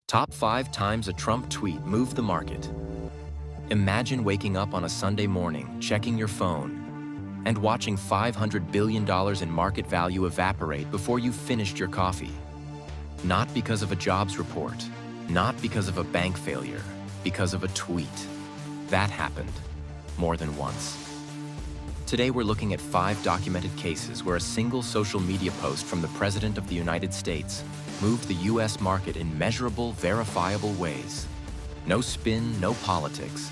Top 5 times a Trump tweet moved the market. Imagine waking up on a Sunday morning, checking your phone, and watching $500 billion in market value evaporate before you finished your coffee. Not because of a jobs report, not because of a bank failure, because of a tweet. That happened more than once. Today we're looking at 5 documented cases where a single social media post from the President of the United States moved the US market in measurable, verifiable ways. No spin, no politics,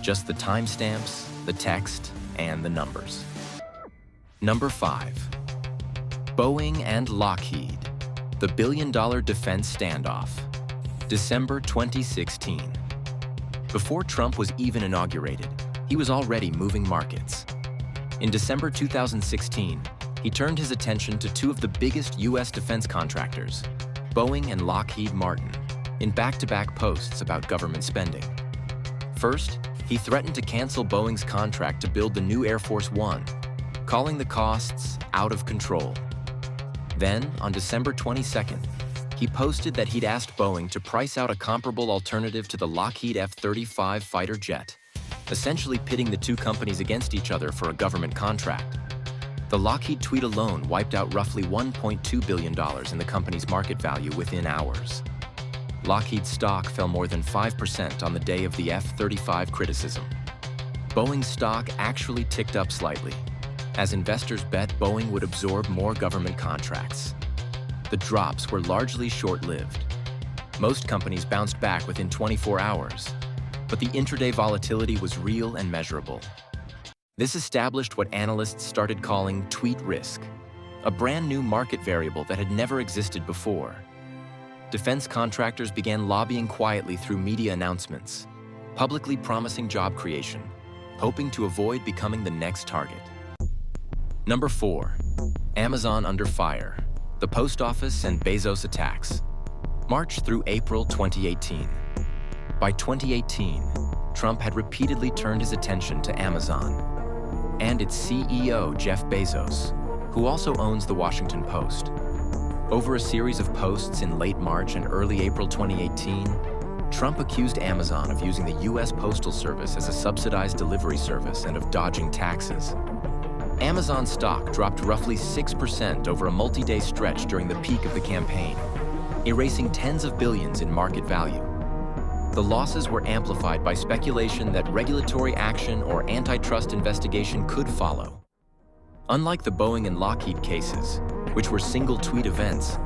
just the timestamps, the text, and the numbers. Number 5. Boeing and Lockheed, the billion-dollar defense standoff. December 2016. Before Trump was even inaugurated, he was already moving markets. In December 2016, he turned his attention to 2 of the biggest U.S. defense contractors, Boeing and Lockheed Martin, in back-to-back posts about government spending. First, he threatened to cancel Boeing's contract to build the new Air Force One, calling the costs out of control. Then, on December 22nd, he posted that he'd asked Boeing to price out a comparable alternative to the Lockheed F-35 fighter jet, essentially pitting the 2 companies against each other for a government contract. The Lockheed tweet alone wiped out roughly $1.2 billion in the company's market value within hours. Lockheed stock fell more than 5% on the day of the F-35 criticism. Boeing's stock actually ticked up slightly, as investors bet Boeing would absorb more government contracts. The drops were largely short-lived. Most companies bounced back within 24 hours, but the intraday volatility was real and measurable. This established what analysts started calling tweet risk, a brand new market variable that had never existed before. Defense contractors began lobbying quietly through media announcements, publicly promising job creation, hoping to avoid becoming the next target. Number 4. Amazon under fire, the post office and Bezos attacks. March through April 2018. By 2018, Trump had repeatedly turned his attention to Amazon and its CEO, Jeff Bezos, who also owns The Washington Post. Over a series of posts in late March and early April 2018, Trump accused Amazon of using the U.S. Postal Service as a subsidized delivery service and of dodging taxes. Amazon stock dropped roughly 6% over a multi-day stretch during the peak of the campaign, erasing tens of billions in market value. The losses were amplified by speculation that regulatory action or antitrust investigation could follow. Unlike the Boeing and Lockheed cases, which were single tweet events,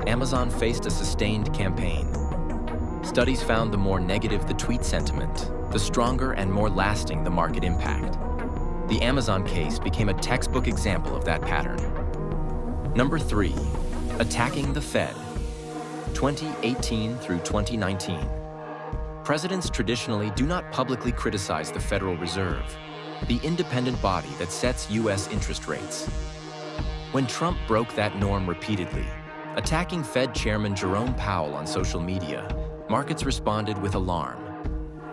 Amazon faced a sustained campaign. Studies found the more negative the tweet sentiment, the stronger and more lasting the market impact. The Amazon case became a textbook example of that pattern. Number 3. Attacking the Fed, 2018 through 2019. Presidents traditionally do not publicly criticize the Federal Reserve, the independent body that sets U.S. interest rates. When Trump broke that norm repeatedly, attacking Fed Chairman Jerome Powell on social media, markets responded with alarm.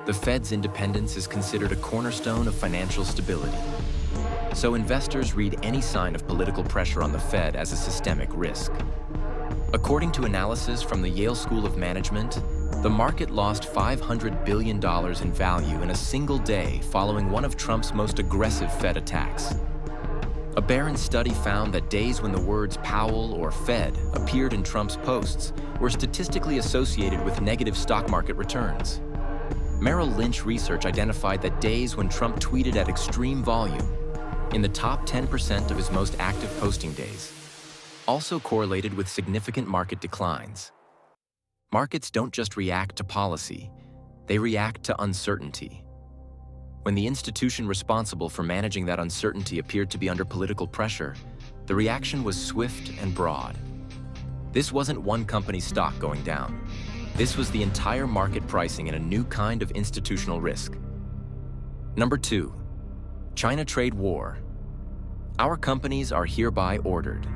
The Fed's independence is considered a cornerstone of financial stability. So investors read any sign of political pressure on the Fed as a systemic risk. According to analysis from the Yale School of Management, the market lost $500 billion in value in a single day following one of Trump's most aggressive Fed attacks. A Barron study found that days when the words Powell or Fed appeared in Trump's posts were statistically associated with negative stock market returns. Merrill Lynch research identified that days when Trump tweeted at extreme volume, in the top 10% of his most active posting days, also correlated with significant market declines. Markets don't just react to policy, they react to uncertainty. When the institution responsible for managing that uncertainty appeared to be under political pressure, the reaction was swift and broad. This wasn't one company's stock going down. This was the entire market pricing in a new kind of institutional risk. Number 2. China trade war. Our companies are hereby ordered.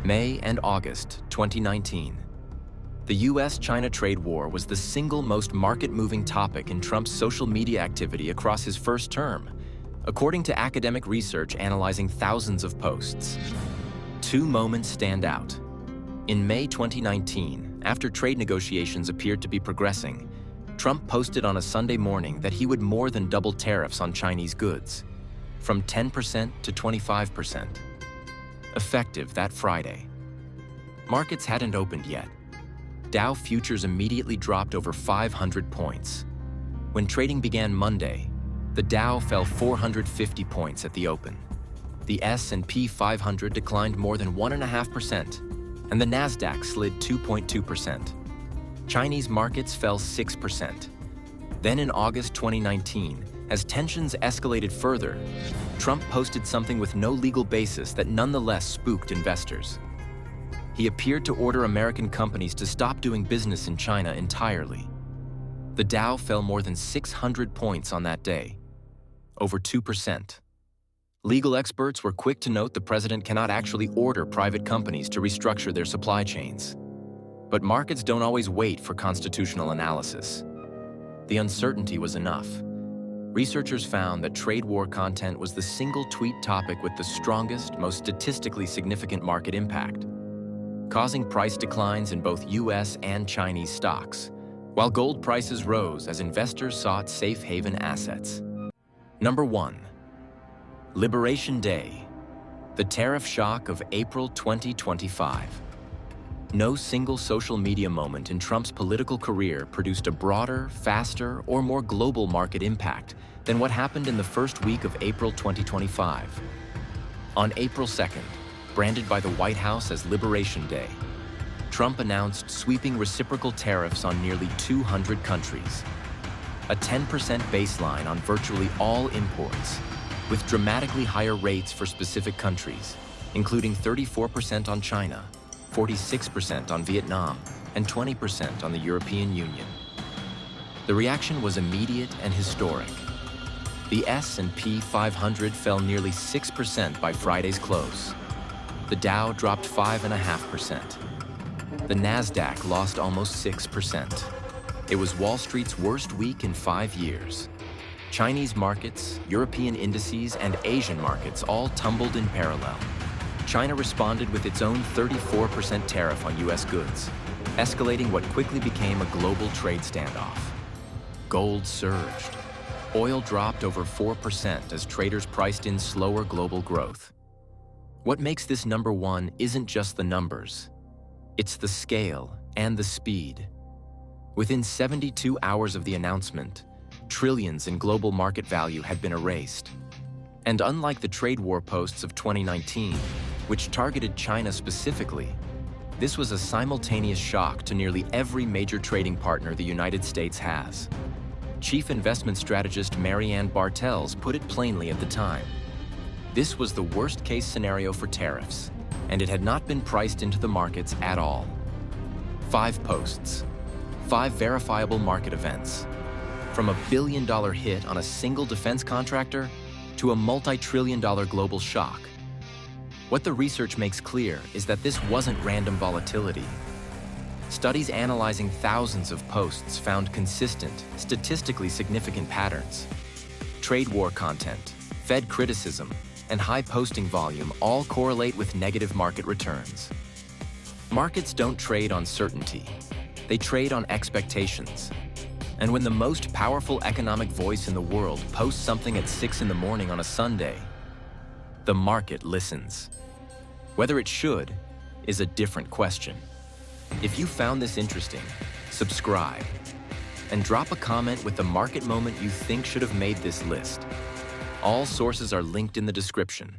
May and August 2019. The US-China trade war was the single most market-moving topic in Trump's social media activity across his first term, according to academic research analyzing thousands of posts. 2 moments stand out. In May 2019, After trade negotiations appeared to be progressing, Trump posted on a Sunday morning that he would more than double tariffs on Chinese goods, from 10% to 25%, effective that Friday. Markets hadn't opened yet. Dow futures immediately dropped over 500 points. When trading began Monday, the Dow fell 450 points at the open. The S&P 500 declined more than 1.5%, and the Nasdaq slid 2.2%. Chinese markets fell 6%. Then in August 2019, as tensions escalated further, Trump posted something with no legal basis that nonetheless spooked investors. He appeared to order American companies to stop doing business in China entirely. The Dow fell more than 600 points on that day, over 2%. Legal experts were quick to note the president cannot actually order private companies to restructure their supply chains. But markets don't always wait for constitutional analysis. The uncertainty was enough. Researchers found that trade war content was the single tweet topic with the strongest, most statistically significant market impact, causing price declines in both US and Chinese stocks, while gold prices rose as investors sought safe haven assets. Number 1. Liberation Day, the tariff shock of April 2025. No single social media moment in Trump's political career produced a broader, faster, or more global market impact than what happened in the first week of April 2025. On April 2nd, branded by the White House as Liberation Day, Trump announced sweeping reciprocal tariffs on nearly 200 countries, a 10% baseline on virtually all imports, with dramatically higher rates for specific countries, including 34% on China, 46% on Vietnam, and 20% on the European Union. The reaction was immediate and historic. The S&P 500 fell nearly 6% by Friday's close. The Dow dropped 5.5%. The Nasdaq lost almost 6%. It was Wall Street's worst week in 5 years. Chinese markets, European indices, and Asian markets all tumbled in parallel. China responded with its own 34% tariff on US goods, escalating what quickly became a global trade standoff. Gold surged. Oil dropped over 4% as traders priced in slower global growth. What makes this number 1 isn't just the numbers. It's the scale and the speed. Within 72 hours of the announcement, trillions in global market value had been erased. And unlike the trade war posts of 2019, which targeted China specifically, this was a simultaneous shock to nearly every major trading partner the United States has. Chief investment strategist Marianne Bartels put it plainly at the time. This was the worst-case scenario for tariffs, and it had not been priced into the markets at all. 5 posts, 5 verifiable market events, from a billion-dollar hit on a single defense contractor to a multi-trillion-dollar global shock. What the research makes clear is that this wasn't random volatility. Studies analyzing thousands of posts found consistent, statistically significant patterns. Trade war content, Fed criticism, and high posting volume all correlate with negative market returns. Markets don't trade on certainty. They trade on expectations. And when the most powerful economic voice in the world posts something at 6 in the morning on a Sunday, the market listens. Whether it should is a different question. If you found this interesting, subscribe and drop a comment with the market moment you think should have made this list. All sources are linked in the description.